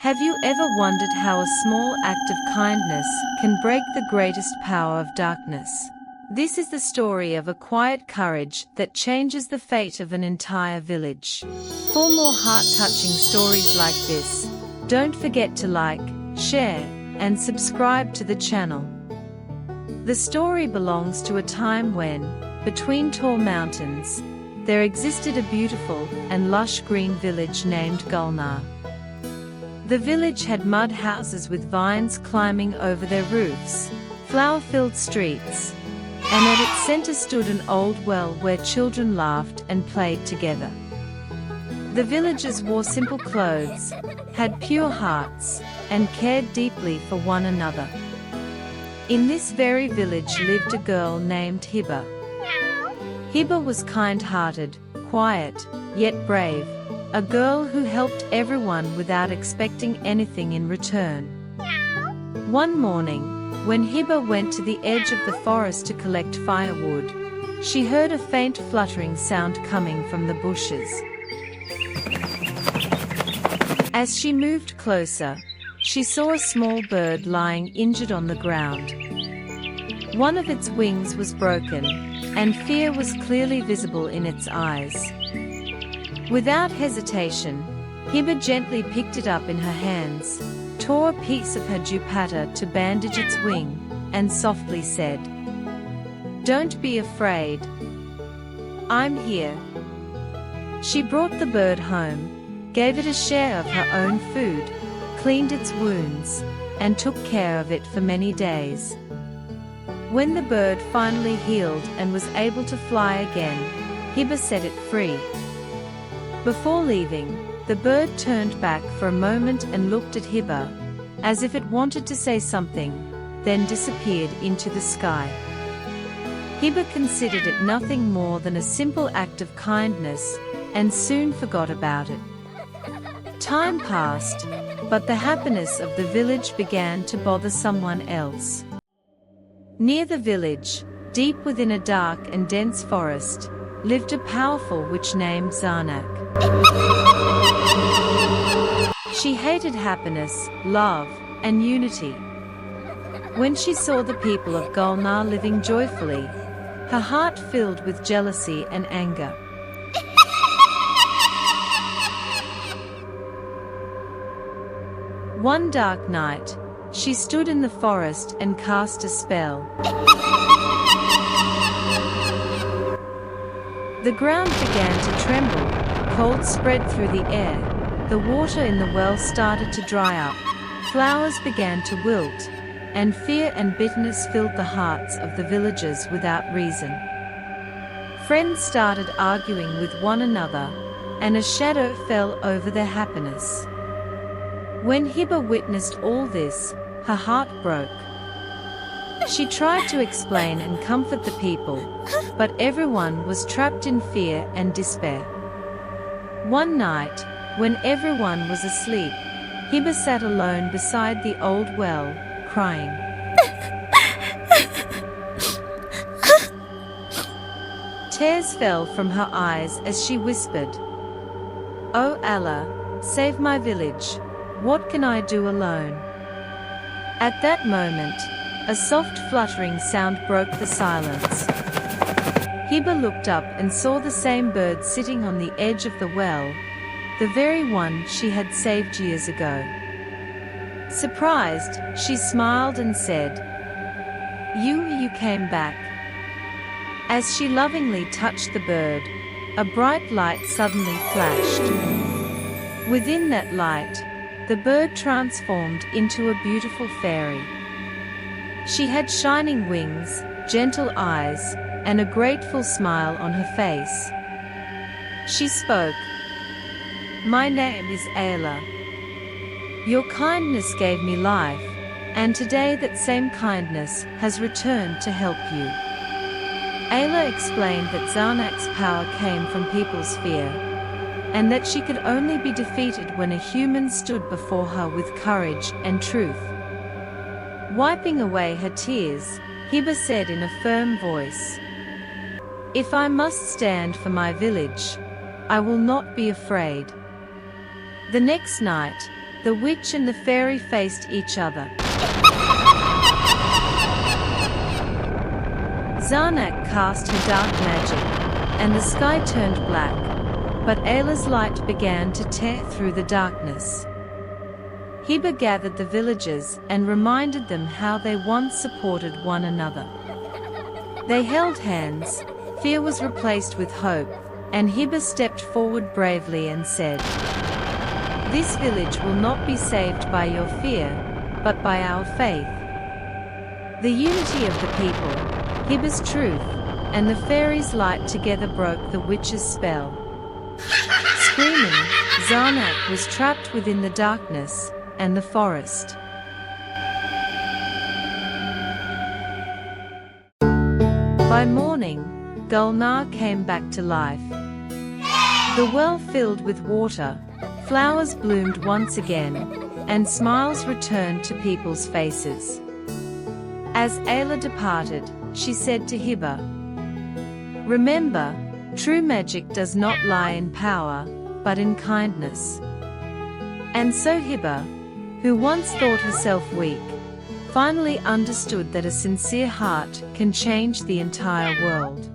Have you ever wondered how a small act of kindness can break the greatest power of darkness? This is the story of a quiet courage that changes the fate of an entire village. For more heart-touching stories like this, don't forget to like, share, and subscribe to the channel. The story belongs to a time when, between tall mountains, there existed a beautiful and lush green village named Gulnar. The village had mud houses with vines climbing over their roofs, flower-filled streets, and at its center stood an old well where children laughed and played together. The villagers wore simple clothes, had pure hearts, and cared deeply for one another. In this very village lived a girl named Hiba. Hiba was kind-hearted, quiet, yet brave, a girl who helped everyone without expecting anything in return. One morning, when Hiba went to the edge of the forest to collect firewood, she heard a faint fluttering sound coming from the bushes. As she moved closer, she saw a small bird lying injured on the ground. One of its wings was broken, and fear was clearly visible in its eyes. Without hesitation, Hiba gently picked it up in her hands, tore a piece of her dupatta to bandage its wing, and softly said, "Don't be afraid. I'm here." She brought the bird home, gave it a share of her own food, cleaned its wounds, and took care of it for many days. When the bird finally healed and was able to fly again, Hiba set it free. Before leaving, the bird turned back for a moment and looked at Hiba, as if it wanted to say something, then disappeared into the sky. Hiba considered it nothing more than a simple act of kindness, and soon forgot about it. Time passed, but the happiness of the village began to bother someone else. Near the village, deep within a dark and dense forest, lived a powerful witch named Zarnak. She hated happiness, love, and unity. When she saw the people of Gulnar living joyfully, her heart filled with jealousy and anger. One dark night, she stood in the forest and cast a spell. The ground began to tremble, cold spread through the air, the water in the well started to dry up, flowers began to wilt, and fear and bitterness filled the hearts of the villagers without reason. Friends started arguing with one another, and a shadow fell over their happiness. When Hiba witnessed all this, her heart broke. She tried to explain and comfort the people, but everyone was trapped in fear and despair. One night, when everyone was asleep, Hiba sat alone beside the old well, crying. Tears fell from her eyes as she whispered, "Oh Allah, save my village. What can I do alone?" At that moment, a soft fluttering sound broke the silence. Hiba looked up and saw the same bird sitting on the edge of the well, the very one she had saved years ago. Surprised, she smiled and said, You came back." As she lovingly touched the bird, a bright light suddenly flashed. Within that light, the bird transformed into a beautiful fairy. She had shining wings, gentle eyes, and a grateful smile on her face. She spoke, "My name is Ayla. Your kindness gave me life, and today that same kindness has returned to help you." Ayla explained that Zarnak's power came from people's fear, and that she could only be defeated when a human stood before her with courage and truth. Wiping away her tears, Hiba said in a firm voice, "If I must stand for my village, I will not be afraid." The next night, The witch and the fairy faced each other. Zarnak cast her dark magic, and the sky turned black, but Ayla's light began to tear through the darkness. Hiba gathered the villagers and reminded them how they once supported one another. They held hands, fear was replaced with hope, and Hiba stepped forward bravely and said, "This village will not be saved by your fear, but by our faith." The unity of the people, Hiba's truth, and the fairies' light together broke the witch's spell. Screaming, Zarnak was trapped within the darkness and the forest. By morning, Gulnar came back to life. The well filled with water, flowers bloomed once again, and smiles returned to people's faces. As Ayla departed, she said to Hiba, "Remember, true magic does not lie in power, but in kindness." And so Hiba, who once thought herself weak, finally understood that a sincere heart can change the entire world.